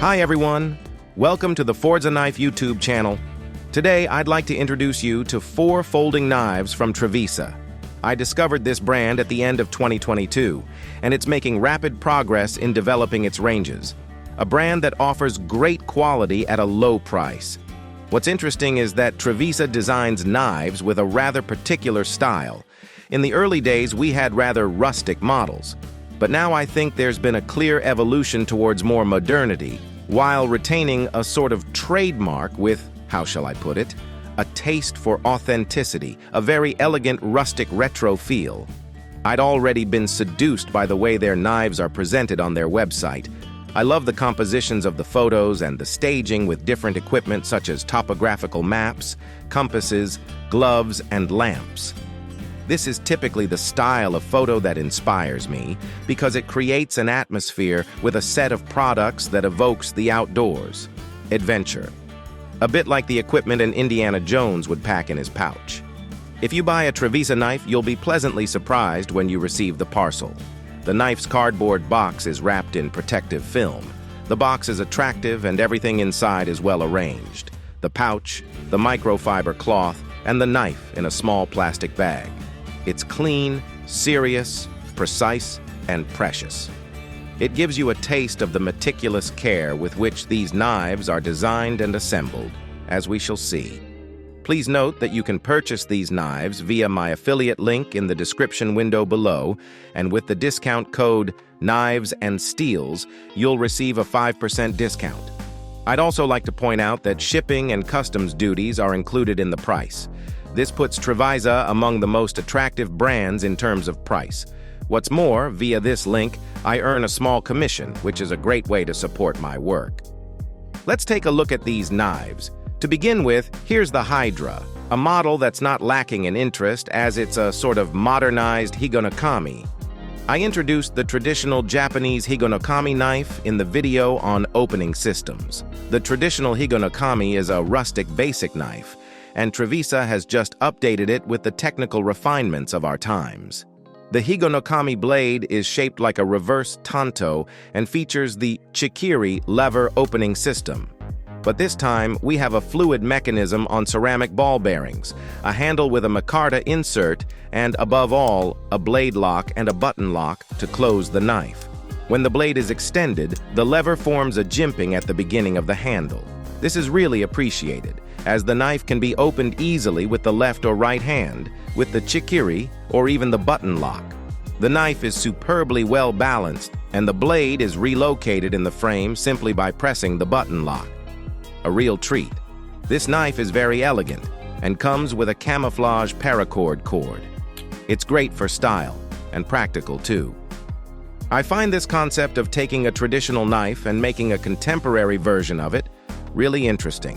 Hi everyone, welcome to the Forza Knife YouTube channel. Today I'd like to introduce you to 4 folding knives from Trivisa. I discovered this brand at the end of 2022, and it's making rapid progress in developing its ranges. A brand that offers great quality at a low price. What's interesting is that Trivisa designs knives with a rather particular style. In the early days we had rather rustic models. But now I think there's been a clear evolution towards more modernity, while retaining a sort of trademark with, how shall I put it, a taste for authenticity, a very elegant rustic retro feel. I'd already been seduced by the way their knives are presented on their website. I love the compositions of the photos and the staging with different equipment such as topographical maps, compasses, gloves, and lamps. This is typically the style of photo that inspires me because it creates an atmosphere with a set of products that evokes the outdoors. Adventure. A bit like the equipment an Indiana Jones would pack in his pouch. If you buy a Trivisa knife, you'll be pleasantly surprised when you receive the parcel. The knife's cardboard box is wrapped in protective film. The box is attractive and everything inside is well arranged. The pouch, the microfiber cloth, and the knife in a small plastic bag. It's clean, serious, precise, and precious. It gives you a taste of the meticulous care with which these knives are designed and assembled, as we shall see. Please note that you can purchase these knives via my affiliate link in the description window below, and with the discount code Knives and Steels, you'll receive a 5% discount. I'd also like to point out that shipping and customs duties are included in the price. This puts Trivisa among the most attractive brands in terms of price. What's more, via this link, I earn a small commission, which is a great way to support my work. Let's take a look at these knives. To begin with, here's the Hydra, a model that's not lacking in interest as it's a sort of modernized higonokami. I introduced the traditional Japanese higonokami knife in the video on opening systems. The traditional higonokami is a rustic basic knife, and Trivisa has just updated it with the technical refinements of our times. The higonokami blade is shaped like a reverse tanto and features the chikiri lever opening system. But this time, we have a fluid mechanism on ceramic ball bearings, a handle with a micarta insert, and above all, a blade lock and a button lock to close the knife. When the blade is extended, the lever forms a jimping at the beginning of the handle. This is really appreciated, as the knife can be opened easily with the left or right hand, with the chikiri, or even the button lock. The knife is superbly well balanced, and the blade is relocated in the frame simply by pressing the button lock. A real treat. This knife is very elegant, and comes with a camouflage paracord cord. It's great for style, and practical too. I find this concept of taking a traditional knife and making a contemporary version of it really interesting.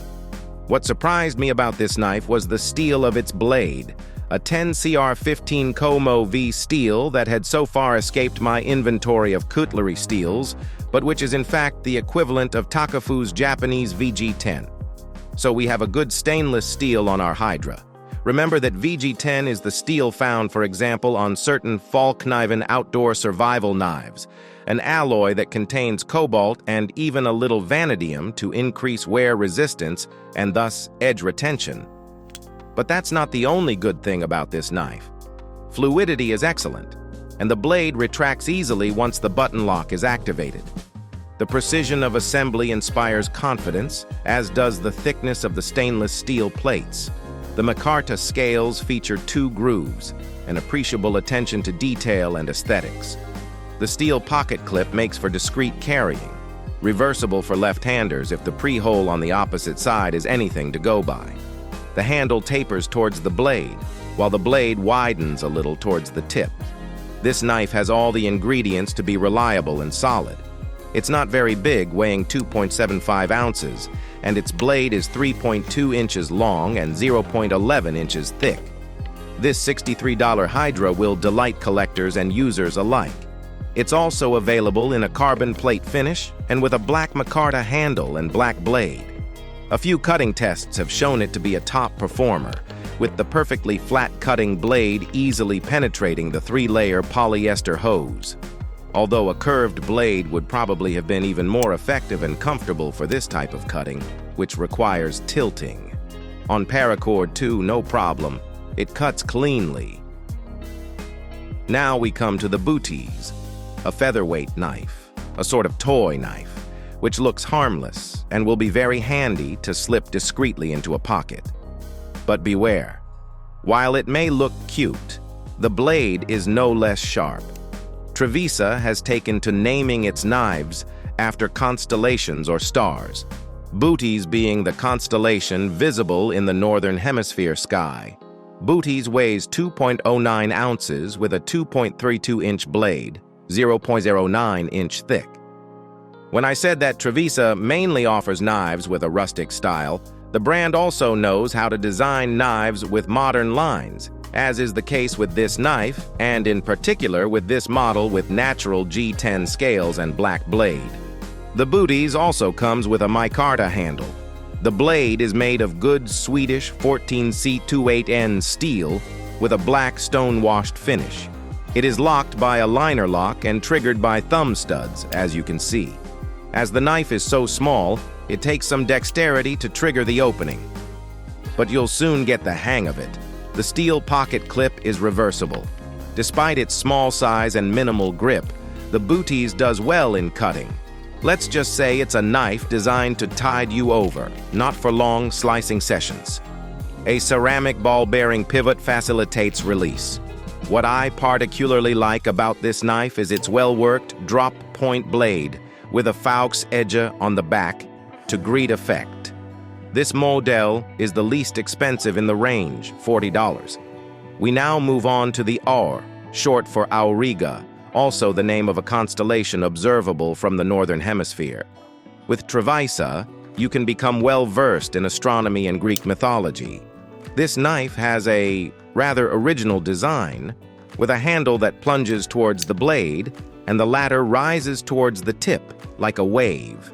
What surprised me about this knife was the steel of its blade, a 10CR15 Como V steel that had so far escaped my inventory of cutlery steels, but which is in fact the equivalent of Takufu's Japanese VG10. So we have a good stainless steel on our Hydra. Remember that VG10 is the steel found, for example, on certain Falkkniven outdoor survival knives, an alloy that contains cobalt and even a little vanadium to increase wear resistance and thus edge retention. But that's not the only good thing about this knife. Fluidity is excellent, and the blade retracts easily once the button lock is activated. The precision of assembly inspires confidence, as does the thickness of the stainless steel plates. The micarta scales feature 2 grooves, an appreciable attention to detail and aesthetics. The steel pocket clip makes for discreet carrying, reversible for left-handers if the pre-hole on the opposite side is anything to go by. The handle tapers towards the blade, while the blade widens a little towards the tip. This knife has all the ingredients to be reliable and solid. It's not very big, weighing 2.75 ounces, and its blade is 3.2 inches long and 0.11 inches thick. This $63 Hydra will delight collectors and users alike. It's also available in a carbon plate finish and with a black micarta handle and black blade. A few cutting tests have shown it to be a top performer, with the perfectly flat cutting blade easily penetrating the 3-layer polyester hose. although a curved blade would probably have been even more effective and comfortable for this type of cutting, which requires tilting. On paracord too, no problem. It cuts cleanly. Now we come to the booties, a featherweight knife, a sort of toy knife, which looks harmless and will be very handy to slip discreetly into a pocket. But beware, while it may look cute, the blade is no less sharp. Trivisa has taken to naming its knives after constellations or stars, Bootes being the constellation visible in the northern hemisphere sky. Bootes weighs 2.09 ounces with a 2.32-inch blade, 0.09-inch thick. When I said that Trivisa mainly offers knives with a rustic style, the brand also knows how to design knives with modern lines, as is the case with this knife, and in particular with this model with natural G10 scales and black blade. The Booties also comes with a micarta handle. The blade is made of good Swedish 14C28N steel with a black stone-washed finish. It is locked by a liner lock and triggered by thumb studs, as you can see. As the knife is so small, it takes some dexterity to trigger the opening. But you'll soon get the hang of it. The steel pocket clip is reversible. Despite its small size and minimal grip, the Booties does well in cutting. Let's just say it's a knife designed to tide you over, not for long slicing sessions. A ceramic ball-bearing pivot facilitates release. What I particularly like about this knife is its well-worked drop-point blade with a Faux edge on the back to great effect. This model is the least expensive in the range, $40. We now move on to the Aur, short for Auriga, also the name of a constellation observable from the northern hemisphere. With Trivisa, you can become well-versed in astronomy and Greek mythology. This knife has a rather original design, with a handle that plunges towards the blade, and the latter rises towards the tip, like a wave.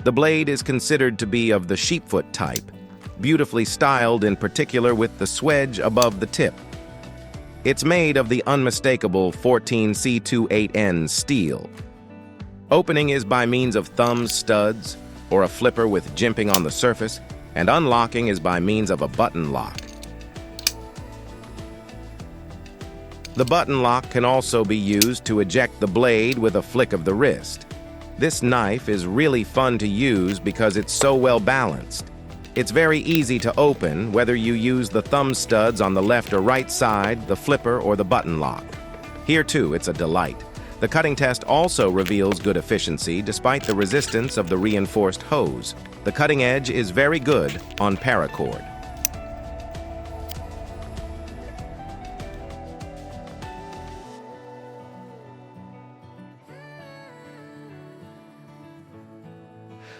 The blade is considered to be of the sheepfoot type, beautifully styled in particular with the swedge above the tip. It's made of the unmistakable 14C28N steel. Opening is by means of thumb studs or a flipper with jimping on the surface, and unlocking is by means of a button lock. The button lock can also be used to eject the blade with a flick of the wrist. This knife is really fun to use because it's so well balanced. It's very easy to open whether you use the thumb studs on the left or right side, the flipper, or the button lock. Here too, it's a delight. The cutting test also reveals good efficiency despite the resistance of the reinforced hose. The cutting edge is very good on paracord.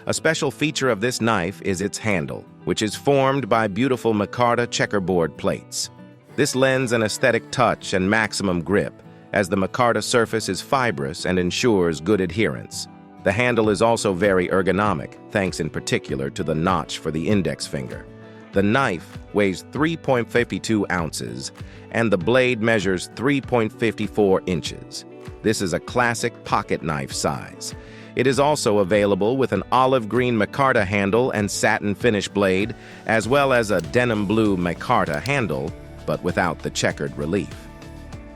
A special feature of this knife is its handle, which is formed by beautiful micarta checkerboard plates. This lends an aesthetic touch and maximum grip, as the micarta surface is fibrous and ensures good adherence. The handle is also very ergonomic, thanks in particular to the notch for the index finger. The knife weighs 3.52 ounces, and the blade measures 3.54 inches. This is a classic pocket knife size. It is also available with an olive green micarta handle and satin finish blade, as well as a denim blue micarta handle, but without the checkered relief.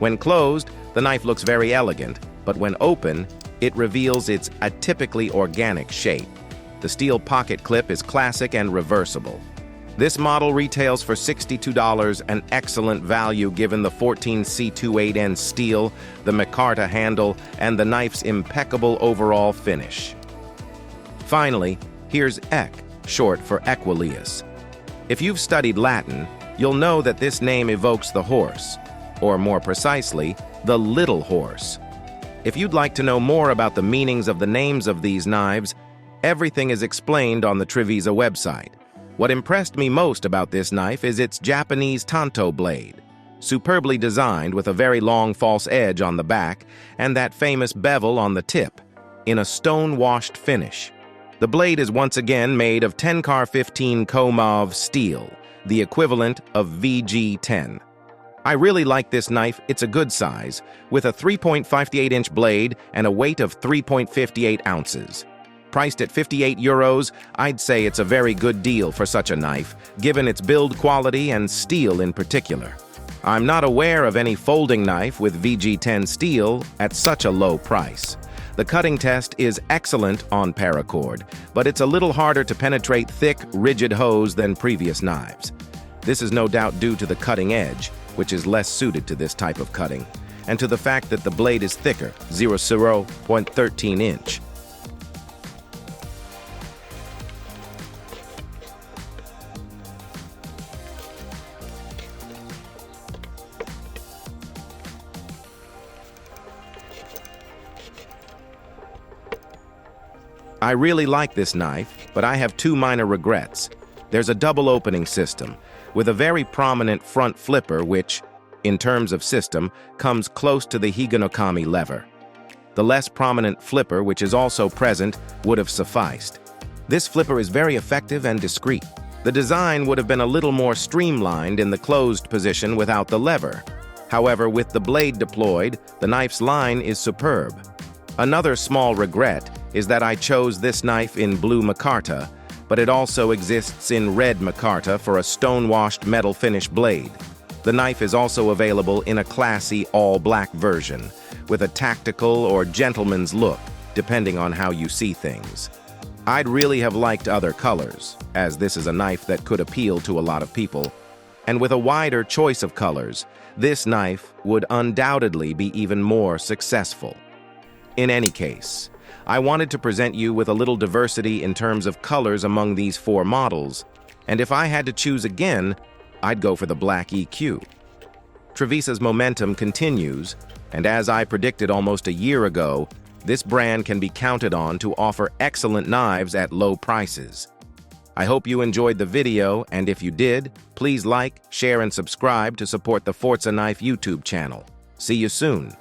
When closed, the knife looks very elegant, but when open, it reveals its atypically organic shape. The steel pocket clip is classic and reversible. This model retails for $62, an excellent value given the 14C28N steel, the micarta handle, and the knife's impeccable overall finish. Finally, here's Eck, short for Equileus. If you've studied Latin, you'll know that this name evokes the horse, or more precisely, the little horse. If you'd like to know more about the meanings of the names of these knives, everything is explained on the Trivisa website. What impressed me most about this knife is its Japanese tanto blade, superbly designed with a very long false edge on the back and that famous bevel on the tip, in a stone-washed finish. The blade is once again made of 10 car 15 Komov steel, the equivalent of VG10. I really like this knife. It's a good size, with a 3.58-inch blade and a weight of 3.58 ounces. Priced at €58, I'd say it's a very good deal for such a knife, given its build quality and steel in particular. I'm not aware of any folding knife with VG10 steel at such a low price. The cutting test is excellent on paracord, but it's a little harder to penetrate thick, rigid hose than previous knives. This is no doubt due to the cutting edge, which is less suited to this type of cutting, and to the fact that the blade is thicker, 0.13 inch. I really like this knife, but I have two minor regrets. There's a double opening system, with a very prominent front flipper which, in terms of system, comes close to the higonokami lever. The less prominent flipper, which is also present, would have sufficed. This flipper is very effective and discreet. The design would have been a little more streamlined in the closed position without the lever. However, with the blade deployed, the knife's line is superb. Another small regret is that I chose this knife in blue micarta, but it also exists in red micarta for a stone-washed metal finish blade. The knife is also available in a classy all-black version, with a tactical or gentleman's look, depending on how you see things. I'd really have liked other colors, as this is a knife that could appeal to a lot of people, and with a wider choice of colors, this knife would undoubtedly be even more successful. In any case, I wanted to present you with a little diversity in terms of colors among these four models, and if I had to choose again, I'd go for the black EQ. Trivisa's momentum continues, and as I predicted almost a year ago, this brand can be counted on to offer excellent knives at low prices. I hope you enjoyed the video, and if you did, please like, share, and subscribe to support the Forza Knife YouTube channel. See you soon.